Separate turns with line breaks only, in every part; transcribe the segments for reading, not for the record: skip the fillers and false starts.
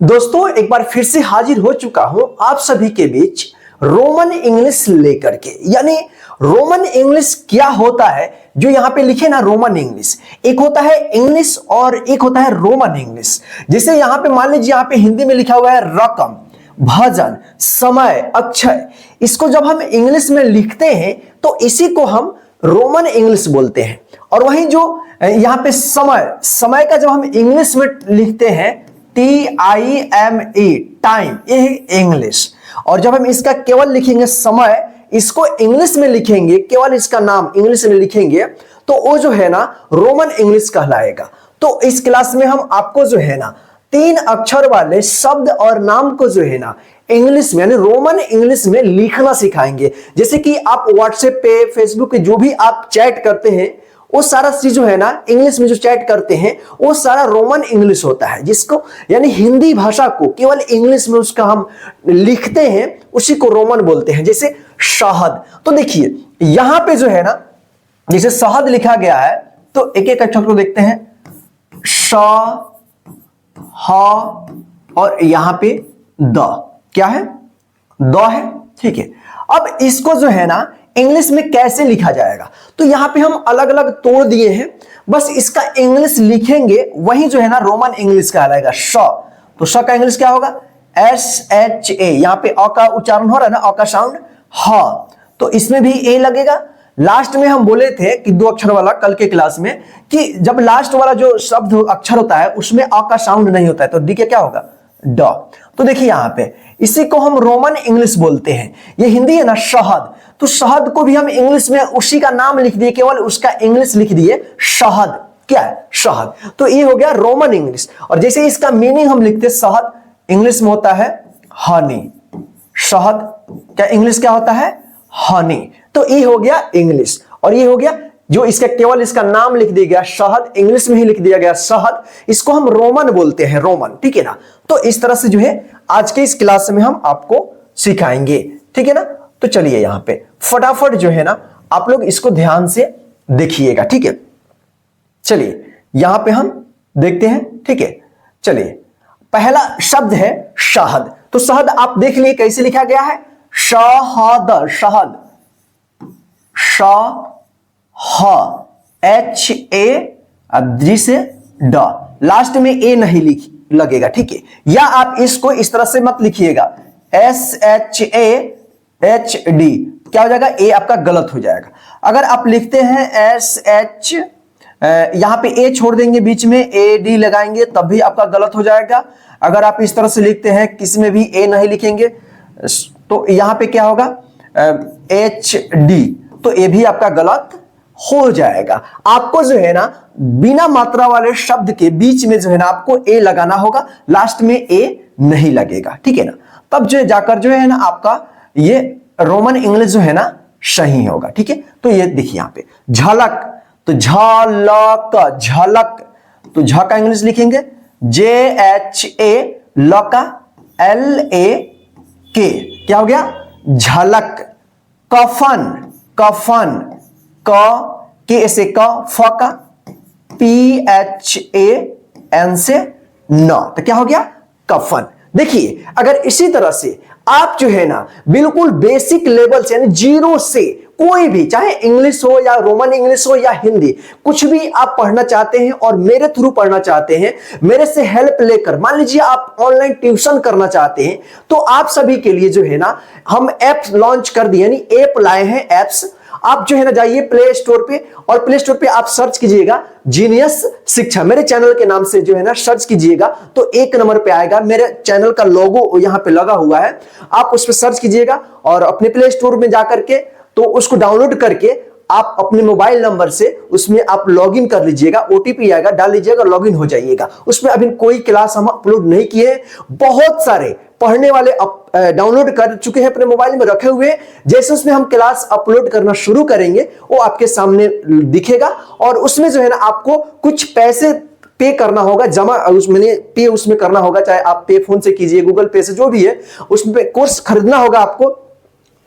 दोस्तों एक बार फिर से हाजिर हो चुका हूं आप सभी के बीच रोमन इंग्लिश लेकर के। यानी रोमन इंग्लिश क्या होता है, जो यहां पे लिखे ना रोमन इंग्लिश, एक होता है इंग्लिश और एक होता है रोमन इंग्लिश। जैसे यहां पे मान लीजिए, यहां पे हिंदी में लिखा हुआ है रकम, भजन, समय, अक्षर। इसको जब हम इंग्लिश में लिखते हैं तो इसी को हम रोमन इंग्लिश बोलते हैं। और वहीं जो यहां पे समय, समय का जब हम इंग्लिश में लिखते हैं TIME, टाइम, ये है इंग्लिश। और जब हम इसका केवल लिखेंगे समय, इसको इंग्लिश में लिखेंगे, केवल इसका नाम इंग्लिश में लिखेंगे, तो वो जो है ना रोमन इंग्लिश कहलाएगा। तो इस क्लास में हम आपको जो है ना 3 अक्षर वाले शब्द और नाम को जो है ना इंग्लिश में यानी रोमन इंग्लिश में लिखना सिखाएंगे। जैसे कि आप व्हाट्सएप पे, फेसबुक पे जो भी आप चैट करते हैं, वो सारा चीज जो है ना इंग्लिश में जो चैट करते हैं वो सारा रोमन इंग्लिश होता है। जिसको यानी हिंदी भाषा को केवल इंग्लिश में उसका हम लिखते हैं, उसी को रोमन बोलते हैं। जैसे शहद, तो देखिए यहां पे जो है ना जैसे शहद लिखा गया है, तो एक एक अक्षर को देखते हैं, श, ह और यहां पे द, क्या है, द है, ठीक है। अब इसको जो है ना इंग्लिश में कैसे लिखा जाएगा, तो यहां पे हम अलग अलग तोड़ दिए हैं, बस इसका इंग्लिश लिखेंगे, वही जो है ना रोमन इंग्लिश कहलाएगा। श, तो श का इंग्लिश क्या होगा, SHA। यहां पे अ का उच्चारण हो रहा है ना, अ का साउंड, ह, तो इसमें भी ए लगेगा। लास्ट में हम बोले थे कि 2 अक्षर वाला कल के क्लास में, कि जब लास्ट वाला जो शब्द अक्षर होता है उसमें अ का साउंड नहीं होता है, तो डी के क्या होगा, ड। तो देखिए यहां पे इसी को हम रोमन इंग्लिश बोलते हैं। ये हिंदी है ना शहद, तो शहद को भी हम इंग्लिश में उसी का नाम लिख दिए, केवल उसका इंग्लिश लिख दिए शहद, क्या है, शहद। तो ये हो गया रोमन इंग्लिश। और जैसे इसका मीनिंग हम लिखते, शहद इंग्लिश में होता है हनी, शहद क्या इंग्लिश क्या होता है, हनी। तो ये हो गया इंग्लिश। और ये हो गया जो इसका केवल इसका नाम लिख दिया गया शहद, इंग्लिश में ही लिख दिया गया शहद, इसको हम रोमन बोलते हैं, रोमन, ठीक है ना। तो इस तरह से जो है आज के इस क्लास में हम आपको सिखाएंगे, ठीक है ना। तो चलिए यहां पे फटाफट जो है ना आप लोग इसको ध्यान से देखिएगा, ठीक है। चलिए यहां पे हम देखते हैं, ठीक है। चलिए पहला शब्द है शहद। तो शहद आप देख लिए कैसे लिखा गया है, शहद, शहद, श ह, HA, अब से ड, लास्ट में ए नहीं लगेगा, ठीक है। या आप इसको इस तरह से मत लिखिएगा, SHAHD, क्या हो जाएगा, ए आपका गलत हो जाएगा। अगर आप लिखते हैं SH, यहां पे ए छोड़ देंगे, बीच में AD लगाएंगे, तब भी आपका गलत हो जाएगा। अगर आप इस तरह से लिखते हैं, किसी में भी ए नहीं लिखेंगे, तो यहां पे क्या होगा, HD, तो ये भी आपका गलत हो जाएगा। आपको जो है ना बिना मात्रा वाले शब्द के बीच में जो है ना आपको ए लगाना होगा, लास्ट में ए नहीं लगेगा, ठीक है ना। तब जो जाकर जो है ना आपका ये रोमन इंग्लिश जो है ना सही होगा, ठीक है। तो ये देखिए यहां पे झलक, तो झलक, झलक, तो झ का इंग्लिश लिखेंगे JHA, ल का LAK, क्या हो गया, झलक। कफन, कफन, क के से क, फ का PHAN से न, तो क्या हो गया, कफन। देखिए अगर इसी तरह से आप जो है ना बिल्कुल बेसिक लेवल से यानी 0 से कोई भी, चाहे इंग्लिश हो या रोमन इंग्लिश हो या हिंदी, कुछ भी आप पढ़ना चाहते हैं और मेरे थ्रू पढ़ना चाहते हैं, मेरे से हेल्प लेकर, मान लीजिए आप ऑनलाइन ट्यूशन करना चाहते हैं, तो आप सभी के लिए जो है ना हम ऐप लॉन्च कर दिए, यानी ऐप लाए हैं, एप्स। आप जो है ना जाइए प्ले स्टोर पे, और प्ले स्टोर पे आप सर्च कीजिएगा जीनियस शिक्षा, मेरे चैनल के नाम से जो है ना सर्च कीजिएगा, तो 1 नंबर पे आएगा, मेरे चैनल का लोगो यहां पे लगा हुआ है, आप उस पर सर्च कीजिएगा और अपने प्ले स्टोर में जाकर के तो उसको डाउनलोड करके आप अपने मोबाइल नंबर से उसमें आप लॉगिन कर लीजिएगा, OTP आएगा, डाल लीजिएगा, लॉगिन हो जाइएगा। उसमें अभी कोई क्लास हम अपलोड नहीं किए, बहुत सारे पढ़ने वाले डाउनलोड कर चुके हैं, अपने मोबाइल में रखे हुए। जैसे उसमें हम क्लास अपलोड करना शुरू करेंगे वो आपके सामने दिखेगा, और उसमें जो है ना आपको कुछ पैसे पे करना होगा, जमा उसमें पे उसमें करना होगा, चाहे आप पे फोन से कीजिए, गूगल पे से, जो भी है उसमें कोर्स खरीदना होगा आपको।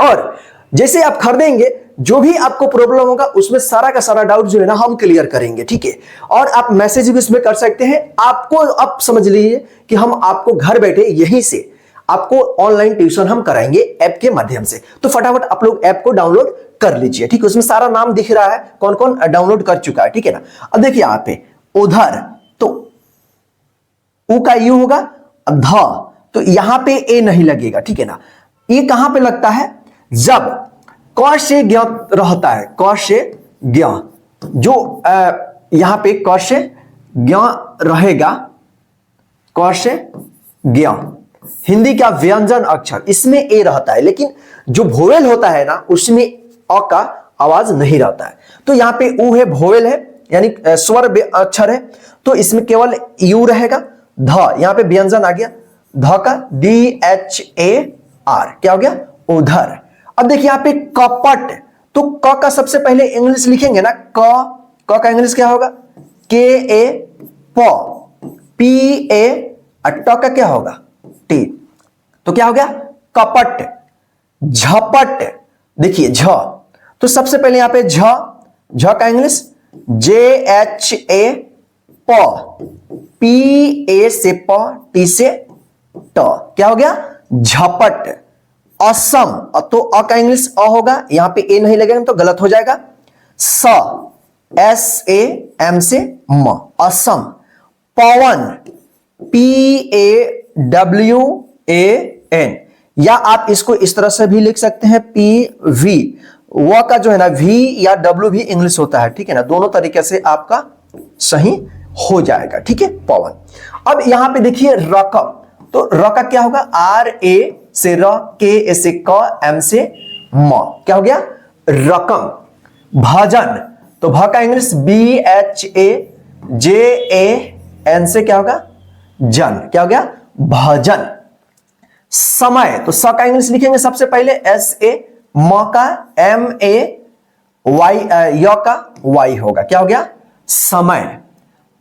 और जैसे आप खरीदेंगे जो भी आपको प्रॉब्लम होगा उसमें सारा का सारा डाउट जो है ना हम क्लियर करेंगे, ठीक है। और आप मैसेज भी इसमें कर सकते हैं। आपको अब समझ लीजिए कि हम आपको घर बैठे यहीं से आपको ऑनलाइन ट्यूशन हम कराएंगे ऐप के माध्यम से। तो फटाफट आप लोग ऐप को डाउनलोड कर लीजिए, ठीक है। उसमें सारा नाम दिख रहा है, कौन कौन डाउनलोड कर चुका है, ठीक है ना। अब देखिए यहाँ पे उधर, तो उ का यू होगा, ध तो यहां पे ए नहीं लगेगा, ठीक है ना। ये कहां पे लगता है, जब क से ज्ञ रहता है, क से ज्ञ, जो यहां पे क से ज्ञ रहेगा, क से ज्ञ हिंदी का व्यंजन अक्षर, इसमें ए रहता है, लेकिन जो भोवेल होता है ना उसमें अ का आवाज नहीं रहता है। तो यहां पे उ है, भोवेल है, यानी स्वर अक्षर है, तो इसमें केवल यू रहेगा। ध यहां पे व्यंजन आ गया, ध का DHAR, क्या हो गया, उधर। अब देखिए यहां पे कपट, तो क का सबसे पहले इंग्लिश लिखेंगे ना, क का इंग्लिश क्या होगा, KA, PA, ट का क्या होगा, T, तो क्या हो गया, कपट। झपट, देखिए झ, तो सबसे पहले यहां पे झ का इंग्लिश JHA, PA से प, T से ट, क्या हो गया, झपट। असम, तो अ का इंग्लिश अ होगा, यहां पे ए नहीं लगेगा तो गलत हो जाएगा। SAM से म, असम। पवन, PAWAN, या आप इसको इस तरह से भी लिख सकते हैं PV, व का जो है ना V या W भी इंग्लिश होता है, ठीक है ना। दोनों तरीके से आपका सही हो जाएगा, ठीक है, पवन। अब यहां पे देखिए रकम, तो र का क्या होगा, RA से र, KA से क, M से म, क्या हो गया, रकम। भजन, तो भ का इंग्लिश BHAJAN से क्या होगा, जन, क्या हो गया, भजन। समय, तो स का इंग्लिश लिखेंगे सबसे पहले SA, म का MAY, य का Y होगा, क्या हो गया, समय।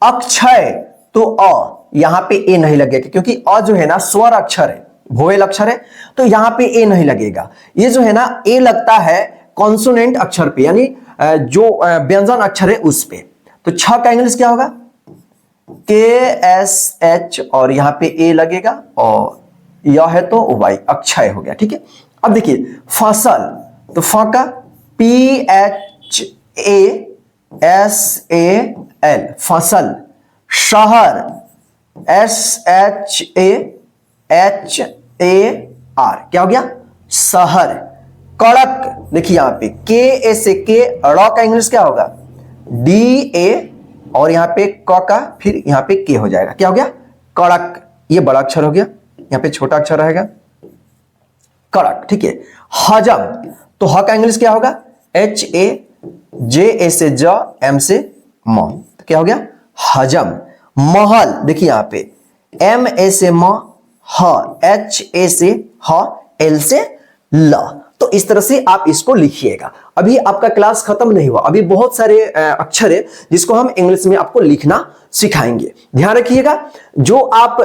अक्षय, तो अ, यहां पे ए नहीं लगेगा क्योंकि अ जो है ना स्वर अक्षर है, भोवेल अक्षर है, तो यहां पे ए नहीं लगेगा। ये जो है ना ए लगता है कॉन्सोनेंट अक्षर पे, यानी जो व्यंजन अक्षर है उस पे। तो छ का इंग्लिश क्या होगा, KSH, और यहां पे ए लगेगा, और यह है तो वाई, अक्षय हो गया, ठीक है। अब देखिए फसल, तो फ का PHASAL, फसल। शहर, SHAHAR, क्या हो गया, शहर। कड़क, देखिए यहां पे KA से के, ड़ का इंग्लिश क्या होगा, DA, और यहां पे क का फिर यहां पे के हो जाएगा, क्या हो गया, कड़क। ये बड़ा अक्षर हो गया, यहां पे छोटा अक्षर रहेगा, कड़क, ठीक है। हजम, तो ह का इंग्लिश क्या होगा, HAJA से ज, M से म, तो क्या हो गया, हजम। महल, देखिए यहां पे MA से म, ह, HA से ह, L से ल। तो इस तरह से आप इसको लिखिएगा। अभी आपका क्लास खत्म नहीं हुआ, अभी बहुत सारे अक्षर है जिसको हम इंग्लिश में आपको लिखना सिखाएंगे। ध्यान रखिएगा, जो आप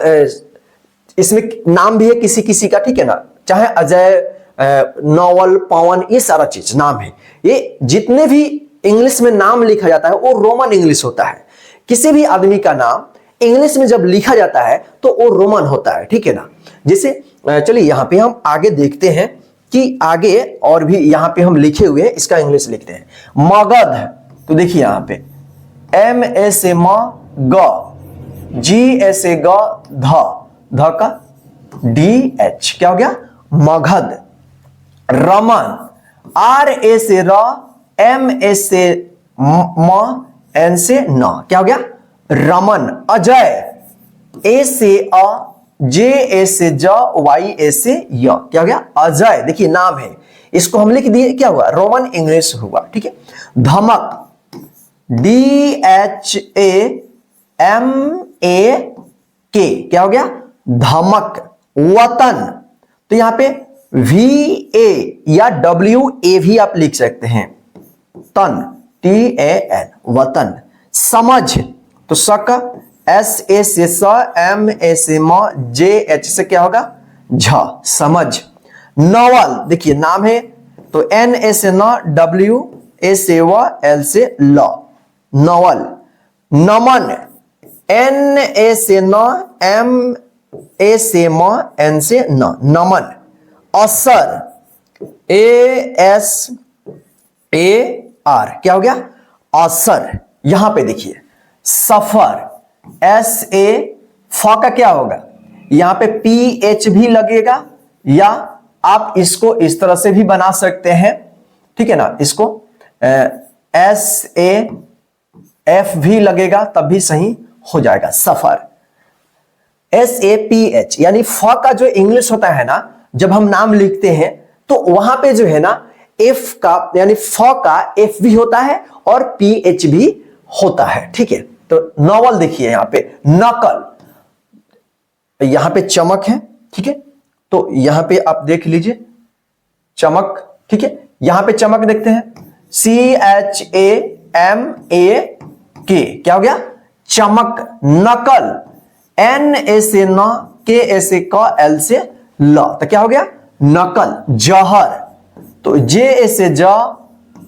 इसमें नाम भी है किसी किसी का, ठीक है ना, चाहे अजय, नोवल, पवन, ये सारा चीज नाम है। ये जितने भी इंग्लिश में नाम लिखा जाता है वो रोमन इंग्लिश होता है। किसी भी आदमी का नाम इंग्लिश में जब लिखा जाता है तो वो रोमन होता है, ठीक है ना। जैसे चलिए यहां पे हम आगे देखते हैं कि आगे और भी यहां पे हम लिखे हुए हैं, इसका इंग्लिश लिखते हैं। मगध, तो देखिए यहां पे MA से म, ग, GA से ग, ध का DH, क्या हो गया, मगध। रमन, RA से र, MA से म, N से न, क्या हो गया, रमन। अजय, A से अ, JA से ज, YA से य, क्या हो गया, अजय। देखिए नाम है, इसको हम लिख दिए, क्या हुआ, रोमन इंग्लिश हुआ, ठीक है। धमक, DHAMAK, क्या हो गया, धमक। वतन, तो यहां पे VA या WA भी आप लिख सकते हैं, तन, TAN, वतन। समझ, तो सक, SA से स, MA से म, JH से क्या होगा, झ, समझ। नवल, देखिए नाम है तो N A से न, W A से व, L से ल, नवल। नमन, N A से न, M A से म, N से न, नमन। असर, A S A R, क्या हो गया? असर। यहां पे देखिए सफर, S A, फ का क्या होगा? यहां पे PH भी लगेगा, या आप इसको इस तरह से भी बना सकते हैं, ठीक है ना, इसको SAF भी लगेगा तब भी सही हो जाएगा, सफर। SAPH, यानी फ का जो इंग्लिश होता है ना, जब हम नाम लिखते हैं तो वहां पे जो है ना F का, यानी फ का F भी होता है और PH भी होता है, ठीक है। तो नॉवल देखिए यहां पे, नकल, यहां पे चमक है, ठीक है, तो यहां पे आप देख लीजिए चमक, ठीक है, यहां पे चमक देखते हैं, CHAMAK, क्या हो गया? चमक। नकल, NA से न, KA से क, L से ल, तो क्या हो गया? नकल। जहर, तो JA से ज,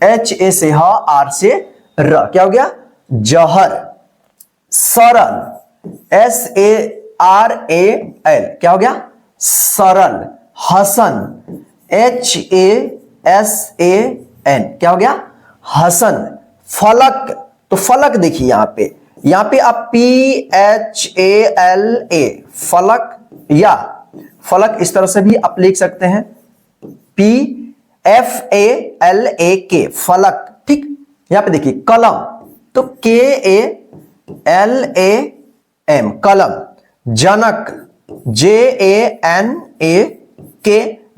HA से ह, R से र, क्या हो गया? जहर। सरल, SARAL, क्या हो गया? सरल। हसन, HASAN, क्या हो गया? हसन। फलक, तो फलक देखिए यहां पे आप PHALA, फलक, या फलक इस तरह से भी आप लिख सकते हैं, PFALAK, फलक, ठीक। यहां पे देखिए कलम, तो KALAM, कलम। जनक, JANAK,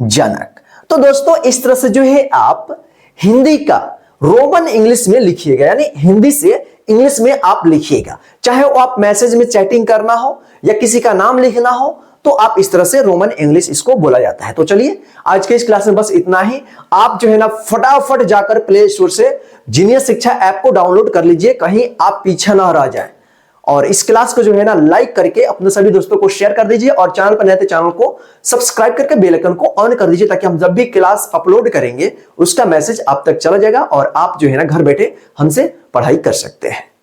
जनक। तो दोस्तों इस तरह से जो है आप हिंदी का रोमन इंग्लिश में लिखिएगा, यानी हिंदी से इंग्लिश में आप लिखिएगा, चाहे वो आप मैसेज में चैटिंग करना हो या किसी का नाम लिखना हो, तो आप इस तरह से रोमन इंग्लिश इसको बोला जाता है। तो चलिए आज के इस क्लास में बस इतना ही। आप जो है ना फटाफट जाकर प्ले स्टोर से जीनियस शिक्षा ऐप को डाउनलोड कर लीजिए, कहीं आप पीछे ना रह जाए। और इस क्लास को जो है ना लाइक करके अपने सभी दोस्तों को शेयर कर दीजिए, और चैनल पर नए थे चैनल को सब्सक्राइब करके बेल आइकन को ऑन कर दीजिए, ताकि हम जब भी क्लास अपलोड करेंगे उसका मैसेज आप तक चला जाएगा और आप जो है ना घर बैठे हमसे पढ़ाई कर सकते हैं।